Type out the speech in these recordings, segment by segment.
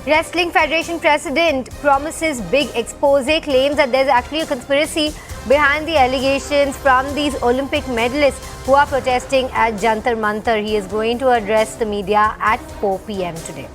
Wrestling Federation President promises big expose, claims that there's actually a conspiracy behind the allegations from these Olympic medalists who are protesting at Jantar Mantar. He is going to address the media at 4 p.m. today.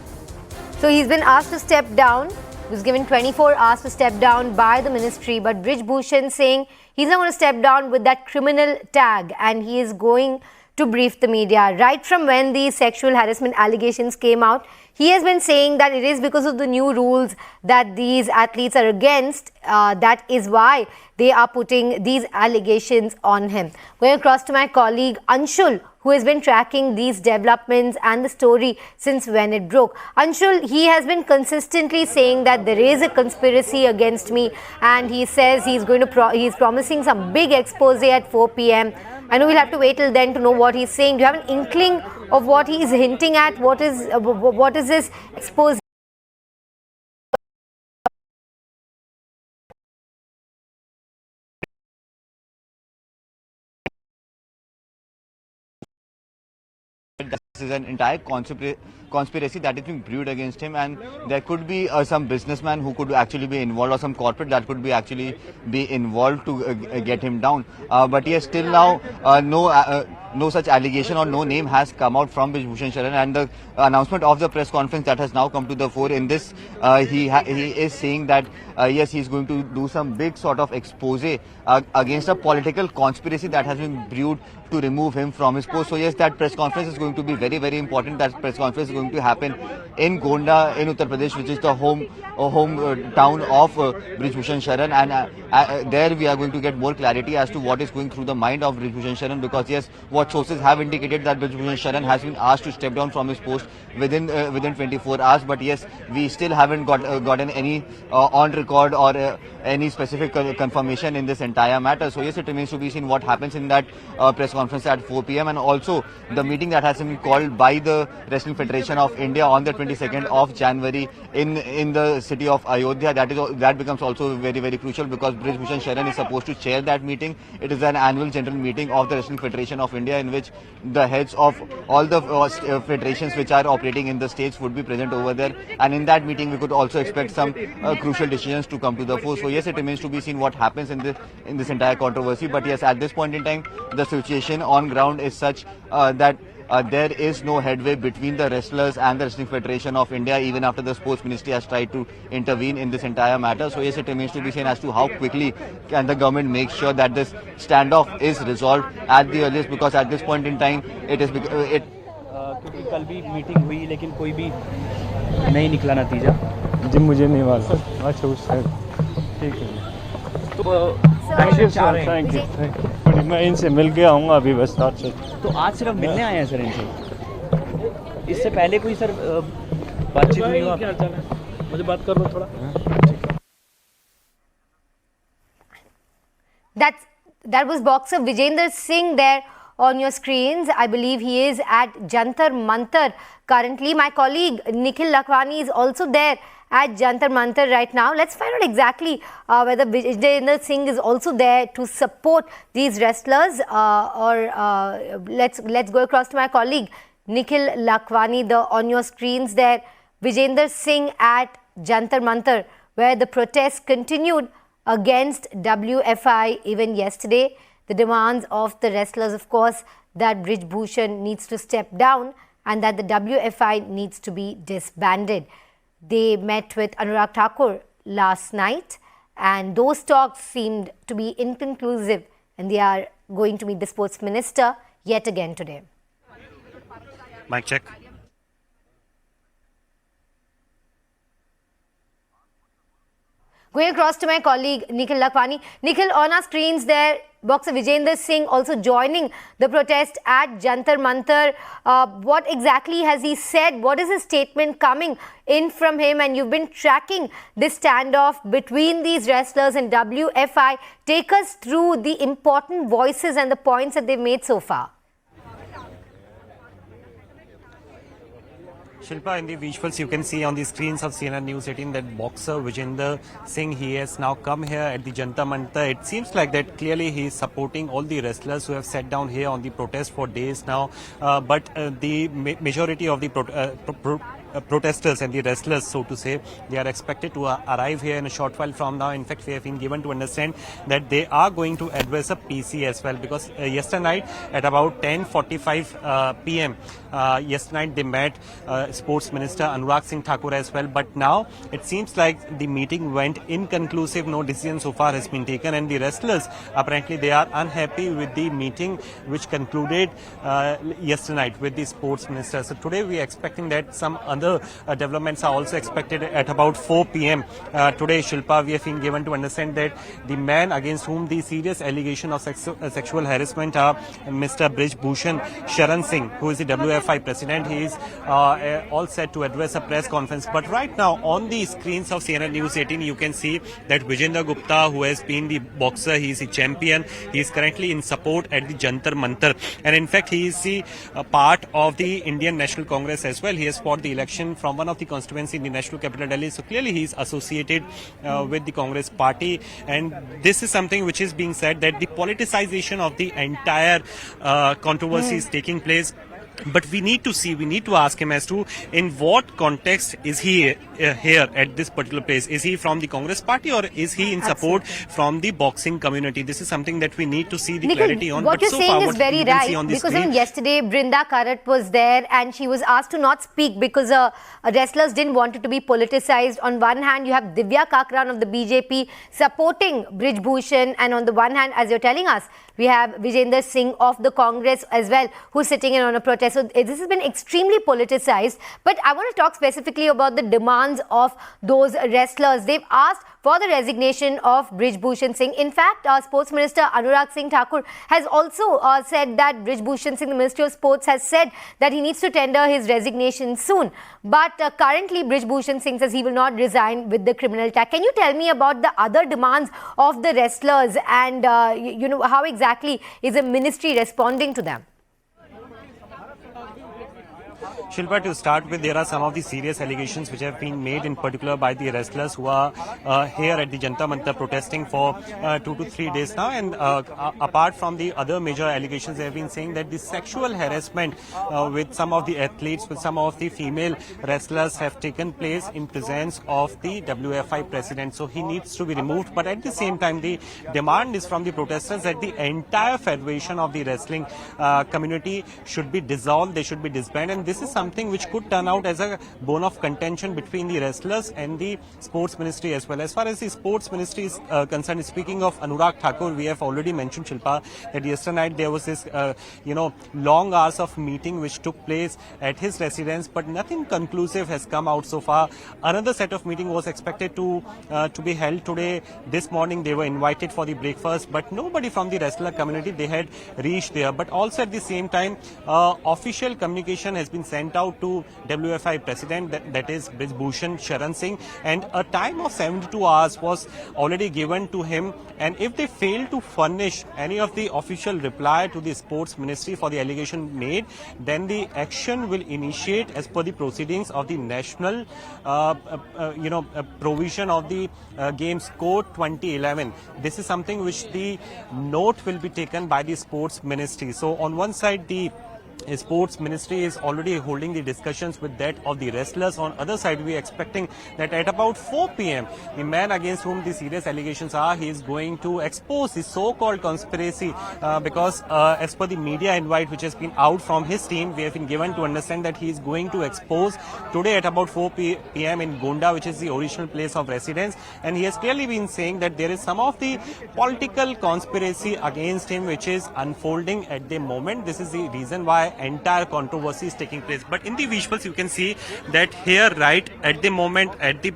So he's been asked to step down. He was given 24 hours to step down by the ministry, but Brij Bhushan saying he's not going to step down with that criminal tag and he is going to brief the media. Right from when these sexual harassment allegations came out, he has been saying that it is because of the new rules that these athletes are against. That is why they are putting these allegations on him. Going across to my colleague Anshul, who has been tracking these developments and the story since when it broke. Anshul, he has been consistently saying that there is a conspiracy against me, and he says he's going to he's promising some big expose at 4 p.m. I know we'll have to wait till then to know what he's saying. Do you have an inkling of what he's hinting at? What is this expose? This is an entire conspiracy that is being brewed against him, and there could be some businessman who could actually be involved, or some corporate that could be actually be involved to get him down. But yes, still now no such allegation or no name has come out from Brij Bhushan Sharan, and the announcement of the press conference that has now come to the fore. In this, he is saying that yes, he's going to do some big sort of expose against a political conspiracy that has been brewed to remove him from his post. So yes, that press conference is going to be very, very important. That press conference is going to happen in Gonda in Uttar Pradesh, which is the home town of Brij Bhushan Sharan, and there we are going to get more clarity as to what is going through the mind of Brij Bhushan Sharan, because yes, what sources have indicated that Brij Bhushan Sharan has been asked to step down from his post within 24 hours, but yes, we still haven't gotten any on record or any specific confirmation in this entire matter. So yes, it remains to be seen what happens in that press conference at 4 p.m. and also the meeting that has been called by the Wrestling Federation of India on the 22nd of January in the city of Ayodhya. That becomes also very, very crucial, because Brij Bhushan Sharan is supposed to chair that meeting. It is an annual general meeting of the Wrestling Federation of India, in which the heads of all the federations which are operating in the states would be present over there, and in that meeting we could also expect some crucial decisions to come to the fore. So yes, it remains to be seen what happens in this entire controversy, but yes, at this point in time the situation on ground is such that there is no headway between the wrestlers and the Wrestling Federation of India, even after the Sports Ministry has tried to intervene in this entire matter. So yes, it remains to be seen as to how quickly can the government make sure that this standoff is resolved at the earliest, because at this point in time it is क्योंकि कल भी meeting हुई लेकिन कोई भी नहीं निकला नतीजा। जी मुझे नहीं मालूम। अच्छा उससे ठीक है तो थैंक यू मैं इनसे मिल के आऊँगा अभी बस साथ से। तो आज सिर्फ मिलने आए हैं सर इनसे? इससे पहले कोई सर बातचीत हुई हो? क्या चल है मुझे बात कर लो थोड़ा। That was boxer Vijender Singh there on your screens. I believe he is at Jantar Mantar currently. My colleague Nikhil Lakhwani is also there at Jantar Mantar right now. Let's find out exactly whether Vijender Singh is also there to support these wrestlers, let's go across to my colleague Nikhil Lakhwani on your screens there. Vijender Singh at Jantar Mantar, where the protests continued against WFI even yesterday. The demands of the wrestlers, of course, that Brij Bhushan needs to step down and that the WFI needs to be disbanded. They met with Anurag Thakur last night, and those talks seemed to be inconclusive, and they are going to meet the sports minister yet again today. Mic check. Going across to my colleague Nikhil Lakhwani. Nikhil, on our screens there, boxer Vijender Singh also joining the protest at Jantar Mantar. What exactly has he said? What is his statement coming in from him? And you've been tracking this standoff between these wrestlers and WFI. Take us through the important voices and the points that they've made so far. Shilpa, in the visuals you can see on the screens of CNN News 18 that boxer Vijender Singh, he has now come here at the Jantar Mantar. It seems like that clearly he is supporting all the wrestlers who have sat down here on the protest for days now. But the majority of the protesters and the wrestlers, so to say, they are expected to arrive here in a short while from now. In fact, we have been given to understand that they are going to address a PC as well, because yesterday night at about 10:45 p.m. Yesterday night they met Sports Minister Anurag Thakur as well. But now it seems like the meeting went inconclusive. No decision so far has been taken, and the wrestlers apparently they are unhappy with the meeting which concluded yesterday night with the Sports Minister. So today we are expecting that some other developments are also expected at about 4 p.m. Today, Shilpa, we have been given to understand that the man against whom the serious allegation of sexual harassment are Mr. Brij Bhushan Sharan Singh, who is the WFI president. He is all set to address a press conference. But right now on the screens of CNN News 18, you can see that Vijender Gupta, who has been the boxer, he is the champion. He is currently in support at the Jantar Mantar, and in fact he is the part of the Indian National Congress as well. He has fought the election from one of the constituencies in the national capital Delhi, so clearly he is associated with the Congress party. And this is something which is being said, that the politicization of the entire controversy is taking place. But we need to see, we need to ask him as to in what context is he here at this particular place. Is he from the Congress party, or is he in support from the boxing community? This is something that we need to see the clarity on. What but you're so saying far, is what very you can right, see on the because screen, yesterday Brinda Karat was there and she was asked to not speak because wrestlers didn't want it to be politicized. On one hand, you have Divya Kakran of the BJP supporting Brij Bhushan, and on the one hand, as you're telling us, we have Vijender Singh of the Congress as well, who's sitting in on a protest. So this has been extremely politicized. But I want to talk specifically about the demands of those wrestlers. They've asked for the resignation of Brij Bhushan Singh. In fact, Sports Minister Anurag Thakur has also said that Brij Bhushan Singh, the Ministry of Sports, has said that he needs to tender his resignation soon. But currently, Brij Bhushan Singh says he will not resign with the criminal tag. Can you tell me about the other demands of the wrestlers and, how exactly is the ministry responding to them? Shilpa, to start with, there are some of the serious allegations which have been made in particular by the wrestlers who are here at the Jantar Mantar protesting for 2 to 3 days now. And apart from the other major allegations, they have been saying that the sexual harassment with some of the athletes, with some of the female wrestlers have taken place in presence of the WFI president. So he needs to be removed. But at the same time, the demand is from the protesters that the entire federation of the wrestling community should be dissolved, they should be disbanded. And this is something which could turn out as a bone of contention between the wrestlers and the sports ministry as well. As far as the sports ministry is concerned, speaking of Anurag Thakur, we have already mentioned, Shilpa, that yesterday night there was this, long hours of meeting which took place at his residence, but nothing conclusive has come out so far. Another set of meeting was expected to be held today. This morning they were invited for the breakfast, but nobody from the wrestler community, they had reached there. But also at the same time, official communication has been sent out to WFI president, that is Brij Bhushan Sharan Singh, and a time of 72 hours was already given to him. And if they fail to furnish any of the official reply to the sports ministry for the allegation made, then the action will initiate as per the proceedings of the national provision of the Games Code 2011. This is something which the note will be taken by the sports ministry. So on one side, the Sports Ministry is already holding the discussions with that of the wrestlers. On other side, we are expecting that at about 4 p.m, the man against whom the serious allegations are, he is going to expose the so-called conspiracy because as per the media invite which has been out from his team, we have been given to understand that he is going to expose today at about 4 p.m. in Gonda, which is the original place of residence. And he has clearly been saying that there is some of the political conspiracy against him which is unfolding at the moment. This is the reason why entire controversy is taking place. But in the visuals, you can see that here, right at the moment, at the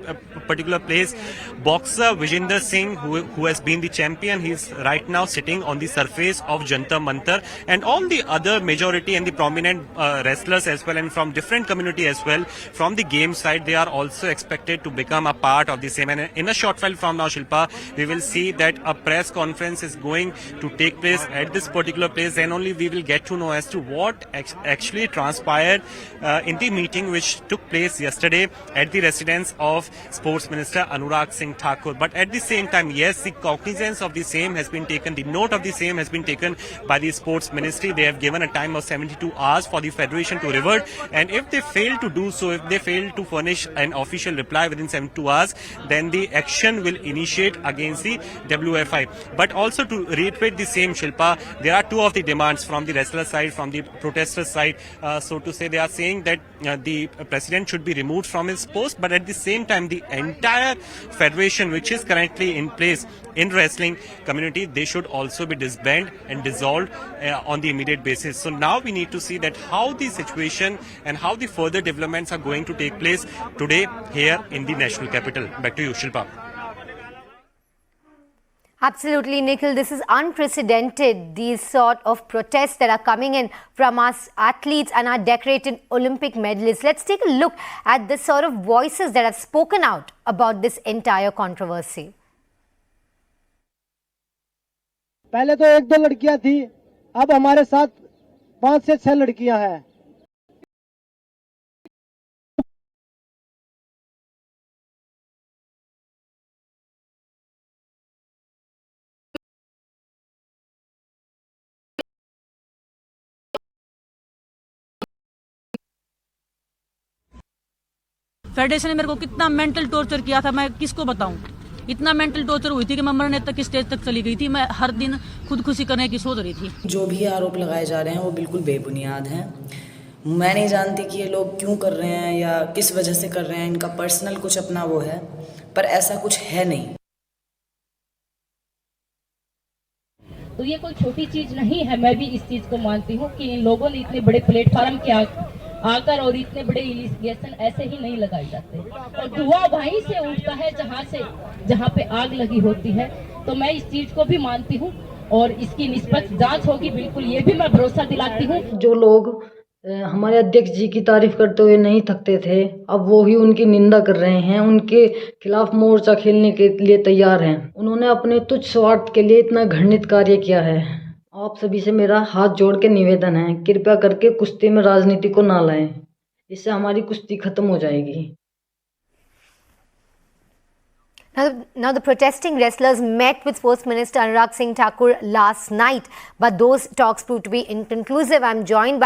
particular place, boxer Vijender Singh, who has been the champion, he is right now sitting on the surface of Jantar Mantar, and all the other majority and the prominent wrestlers as well, and from different community as well, from the game side, they are also expected to become a part of the same. And in a short while from now, Shilpa, we will see that a press conference is going to take place at this particular place. Then only we will get to know as to what actually transpired in the meeting which took place yesterday at the residence of Sports Minister Anurag Singh Thakur. But at the same time, yes, the cognizance of the same has been taken, the note of the same has been taken by the Sports Ministry. They have given a time of 72 hours for the Federation to revert, and if they fail to do so, if they fail to furnish an official reply within 72 hours, then the action will initiate against the WFI. But also to reiterate the same, Shilpa, there are two of the demands from the wrestler side, from the protester side. So to say, they are saying that the president should be removed from his post, but at the same time, the entire federation which is currently in place in wrestling community, they should also be disbanded and dissolved on the immediate basis. So now we need to see that how the situation and how the further developments are going to take place today here in the national capital. Back to you, Shilpa. Absolutely, Nikhil. This is unprecedented, these sort of protests that are coming in from us athletes and our decorated Olympic medalists. Let's take a look at the sort of voices that have spoken out about this entire controversy. पहले तो एक दो लड़कियां थी, अब हमारे साथ 5 से 6 लड़कियां हैं। फेडरेशन ने मेरे को कितना मेंटल टॉर्चर किया था, मैं किसको बताऊं। इतना मेंटल टॉर्चर हुई थी कि मैं मरने तक स्टेज तक चली गई थी। मैं हर दिन खुदकुशी करने की सोच रही थी। जो भी आरोप लगाए जा रहे हैं वो बिल्कुल बेबुनियाद हैं। मैं नहीं जानती कि ये लोग क्यों कर रहे हैं या किस वजह से कर रहे हैं, इनका पर्सनल कुछ अपना वो है, पर ऐसा कुछ है नहीं। तो ये कोई छोटी चीज नहीं है। मैं भी इस चीज को मानती हूँ कि इन लोगों ने इतने बड़े प्लेटफॉर्म के आकर और इतने बड़े इन्वेस्टिगेशन ऐसे ही नहीं लगाए जाते, और धुआं वहीं से उठता है जहाँ पे आग लगी होती है। तो मैं इस चीज को भी मानती हूँ और इसकी निष्पक्ष जांच होगी, बिल्कुल ये भी मैं भरोसा दिलाती हूँ। जो लोग हमारे अध्यक्ष जी की तारीफ करते हुए नहीं थकते थे, अब वो ही उनकी निंदा कर रहे हैं, उनके खिलाफ मोर्चा खेलने के लिए तैयार हैं। उन्होंने अपने तुच्छ स्वार्थ के लिए इतना घृणित कार्य किया है। आप सभी से मेरा हाथ जोड़ के निवेदन है, कृपया करके कुश्ती में राजनीति को ना लाएं, इससे हमारी कुश्ती खत्म हो जाएगी। Now the protesting wrestlers met with Sports Minister Anurag Singh Thakur last night, but those talks proved to be inconclusive. I'm joined by